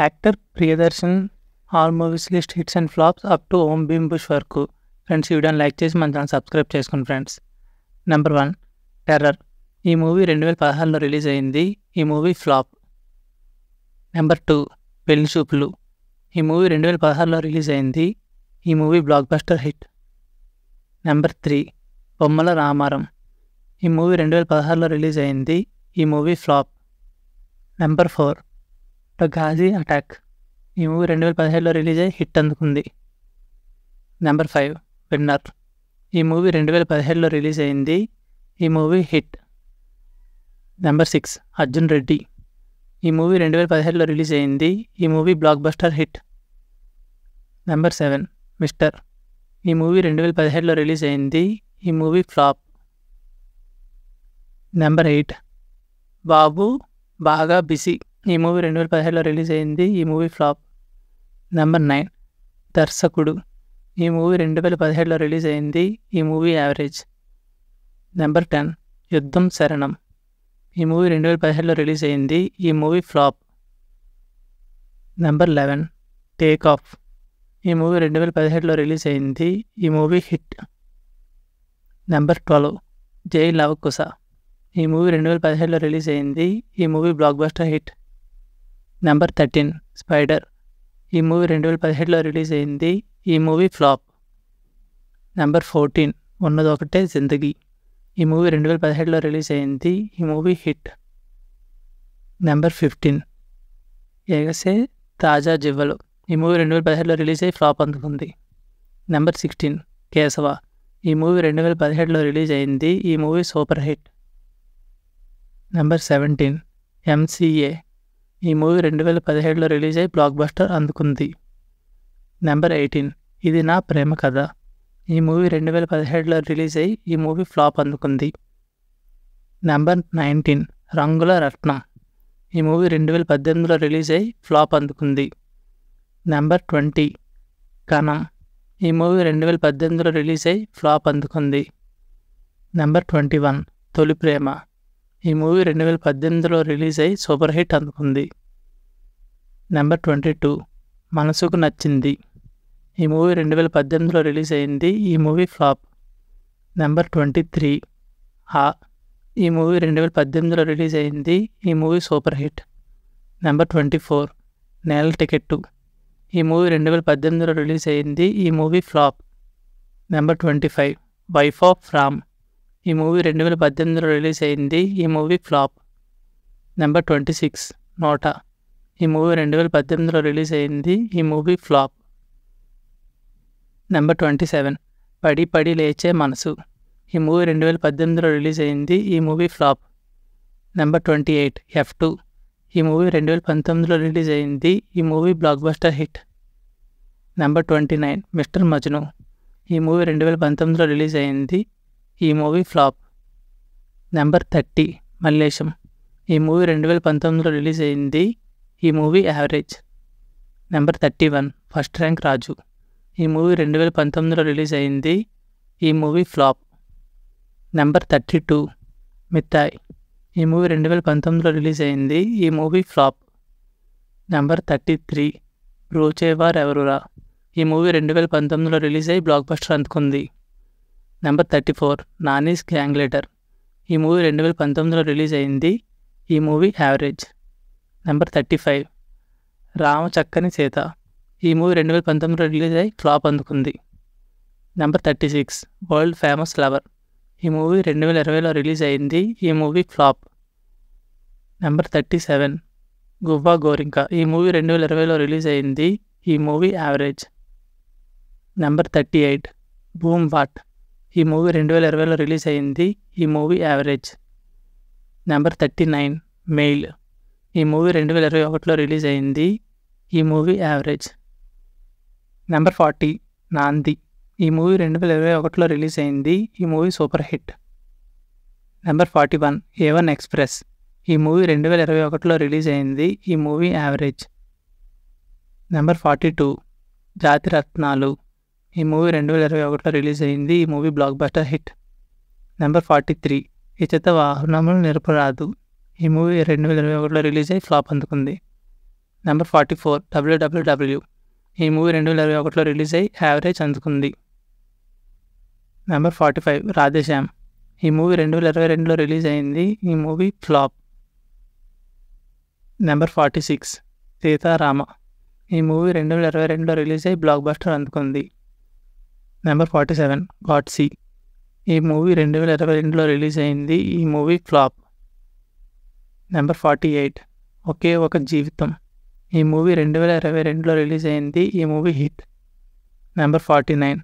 Actor Priyadarshan all movies list hits and flops up to Om Bheem Bush వరకు. Friends, ఈ వీడియోని like చేసి మన ఛానల్ సబ్స్క్రైబ్ చేసుకోండి ఫ్రెండ్స్. Number 1 terror. ఈ మూవీ 2016లో రిలీజ్ అయింది. ఈ మూవీ ఫ్లాప్. నెంబర్ 2 పెళ్లి చూపులు. ఈ మూవీ 2016లో రిలీజ్ అయింది. ఈ movie block buster hit. Number 3 బొమ్మల రామారం. ఈ మూవీ 2016లో రిలీజ్ అయింది. ఈ movie flop. Number 4 the Ghazi attack. ఈ మూవీ 2017లో రిలీజ్ అయ్యి హిట్ అందుకుంది. Number 5 winner. ఈ మూవీ 2017లో రిలీజ్ అయింది. ఈ movie hit. Number 6 Arjun Reddy. ఈ మూవీ 2017లో రిలీజ్ అయింది. ఈ movie block buster hit. Number 7 mister. ఈ మూవీ 2017లో రిలీజ్ అయింది. ఈ మూవీ ఫ్లాప్. నెంబర్ 8 బాబు బాగా బిజీ. ఈ మూవీ 2017లో రిలీజ్ అయింది. ఈ మూవీ ఫ్లాప్. నెంబర్ 9 దర్శకుడు. ఈ మూవీ 2017లో రిలీజ్ అయింది. ఈ మూవీ యావరేజ్. నెంబర్ 10 యుద్ధం శరణం. ఈ మూవీ 2017లో రిలీజ్ అయింది. ఈ movie flop. Number 11 take off. ఈ మూవీ 2017లో రిలీజ్ అయింది. ఈ మూవీ హిట్. నెంబర్ 12 జై లవ కుశ. ఈ మూవీ 2017లో రిలీజ్ అయింది. ఈ movie block buster hit. Number 13 spider. ఈ మూవీ 2017లో రిలీజ్ అయింది. ఈ మూవీ ఫ్లాప్. నెంబర్ 14 ఉన్నదొకటే జిందగీ. ఈ మూవీ 2017లో రిలీజ్ అయింది. ఈ మూవీ హిట్. నెంబర్ 15 ఎగసే తాజా జివ్వలు. ఈ మూవీ 2017లో రిలీజ్ అయ్యి ఫ్లాప్ అందుకుంది. నెంబర్ 16 కేశవ. ఈ మూవీ 2017లో రిలీజ్ అయింది. ఈ movie super hit. Number 17 MCA. ఈ మూవీ 2017లో రిలీజ్ అయ్యి బ్లాక్ బస్టర్ అందుకుంది. నెంబర్ 18 ఇది నా ప్రేమ కథ. ఈ మూవీ 2017లో రిలీజ్ అయ్యి ఈ మూవీ ఫ్లాప్ అందుకుంది. నెంబర్ 19 రంగుల రత్నం. ఈ మూవీ 2018లో రిలీజ్ అయ్యి ఫ్లాప్ అందుకుంది. నెంబర్ 20 కణం. ఈ మూవీ 2018లో రిలీజ్ అయ్యి ఫ్లాప్ అందుకుంది. నెంబర్ 21 తొలి ప్రేమ. ఈ మూవీ 2018లో రిలీజ్ అయ్యి సూపర్ హిట్ అందుకుంది. నెంబర్ 22 మనసుకు నచ్చింది. ఈ మూవీ 2018లో రిలీజ్ అయింది. ఈ మూవీ ఫ్లాప్. నెంబర్ 23 ఆ. ఈ మూవీ 2018లో రిలీజ్ అయింది. ఈ మూవీ సూపర్ హిట్. నెంబర్ 24 నేల టికెట్టు. ఈ మూవీ 2018లో రిలీజ్ అయింది. ఈ movie flop. Number 25 wife of Ram. ఈ మూవీ 2018లో రిలీజ్ అయింది. ఈ మూవీ ఫ్లాప్. నెంబర్ 26 నోట. ఈ మూవీ 2018లో రిలీజ్ అయింది. ఈ మూవీ ఫ్లాప్. నెంబర్ 27 పడి పడి లేచే మనసు. ఈ మూవీ 2018లో రిలీజ్ అయింది. ఈ మూవీ ఫ్లాప్. Number 28 F2. ఈ మూవీ 2019లో రిలీజ్ అయింది. ఈ movie block buster hit. Number 29 mister Majnu. ఈ మూవీ 2019లో రిలీజ్ అయింది. ఈ మూవీ ఫ్లాప్. నెంబర్ 30 మల్లేశం. ఈ మూవీ 2019లో రిలీజ్ అయింది. ఈ movie average. Number 31 first rank Raju. ఈ మూవీ 2019లో రిలీజ్ అయింది. ఈ మూవీ ఫ్లాప్. నెంబర్ 32 మిథాయ్. ఈ మూవీ 2019లో రిలీజ్ అయింది. ఈ మూవీ ఫ్లాప్. నెంబర్ 33 బ్రోచేవార్ ఎవరురా. ఈ మూవీ 2019లో రిలీజ్ అయ్యి బ్లాక్ బస్టర్ అందుకుంది. Number 34 Nani's gang leader. ఈ మూవీ 2019లో రిలీజ్ అయింది. ఈ మూవీ యావరేజ్. నెంబర్ 35 రామ చక్కని సీత. ఈ మూవీ 2019లో రిలీజ్ అయ్యి ఫ్లాప్ అందుకుంది. Number 36 world famous lover. ఈ మూవీ 2020లో రిలీజ్ అయింది. ఈ మూవీ ఫ్లాప్. నెంబర్ 37 గువ్వా గోరింక. ఈ మూవీ 2020లో రిలీజ్ అయింది. ఈ movie average. Number 38 boom what. ఈ మూవీ 2020లో రిలీజ్ అయింది. ఈ మూవీ యావరేజ్. Number 39 mail. ఈ మూవీ 2021లో రిలీజ్ అయింది. ఈ మూవీ యావరేజ్. నెంబర్ 40 నాంది. ఈ మూవీ 2021లో రిలీజ్ అయింది. ఈ movie super hit. Number 41 A1 express. ఈ మూవీ 2021లో రిలీజ్ అయింది. ఈ మూవీ యావరేజ్. నెంబర్ 42 జాతి రత్నాలు. ఈ మూవీ 2021లో రిలీజ్ అయింది. ఈ movie block buster hit. Number 43 ఇచత వాహనములు నిరపరాదు. ఈ మూవీ 2021లో రిలీజ్ అయ్యి ఫ్లాప్ అందుకుంది. Number 44 WWW. ఈ మూవీ 2021లో రిలీజ్ అయ్యి యావరేజ్ అందుకుంది. నెంబర్ 45 రాధేశ్యామ్. ఈ మూవీ 2022లో రిలీజ్ అయింది. ఈ మూవీ ఫ్లాప్. నెంబర్ 46 సీతారామ. ఈ మూవీ 2022లో రిలీజ్ అయ్యి బ్లాక్ బస్టర్ అందుకుంది. నెంబర్ 47 గాడ్సీ. ఈ మూవీ 2022లో రిలీజ్ అయింది. ఈ మూవీ ఫ్లాప్. నెంబర్ 48 ఒకే ఒక జీవితం. ఈ మూవీ 2022లో రిలీజ్ అయింది. ఈ మూవీ హిట్. నెంబర్ 49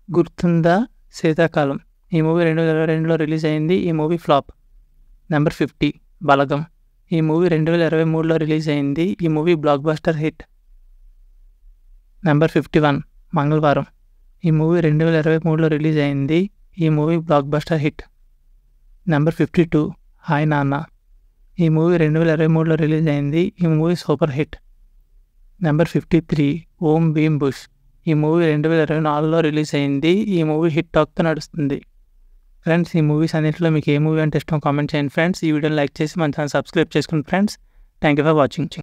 గుర్తుందా శీతాకాలం. ఈ మూవీ 2022లో రిలీజ్ అయింది. ఈ మూవీ ఫ్లాప్. నెంబర్ 50 బలగం. ఈ మూవీ 2023లో రిలీజ్ అయింది. ఈ movie block buster hit. Number 51 మంగళవారం. ఈ మూవీ 2023లో రిలీజ్ అయింది. ఈ movie block buster hit. Number 52 hi నాన్న. ఈ మూవీ 2023లో రిలీజ్ అయింది. ఈ మూవీ సూపర్ హిట్. నెంబర్ 53 ఓం భీమ్ బుష్. ఈ మూవీ 2024లో రిలీజ్ అయింది. ఈ మూవీ హిట్ టాక్తో నడుస్తుంది. ఫ్రెండ్స్, ఈ మూవీస్ అన్నింటిలో మీకు ఏ మూవీ అంటే ఇష్టం కామెంట్ చేయండి ఫ్రెండ్స్. ఈ వీడియోని లైక్ చేసి మన ఛానల్ సబ్స్క్రైబ్ చేసుకోండి friends. Thank you for watching.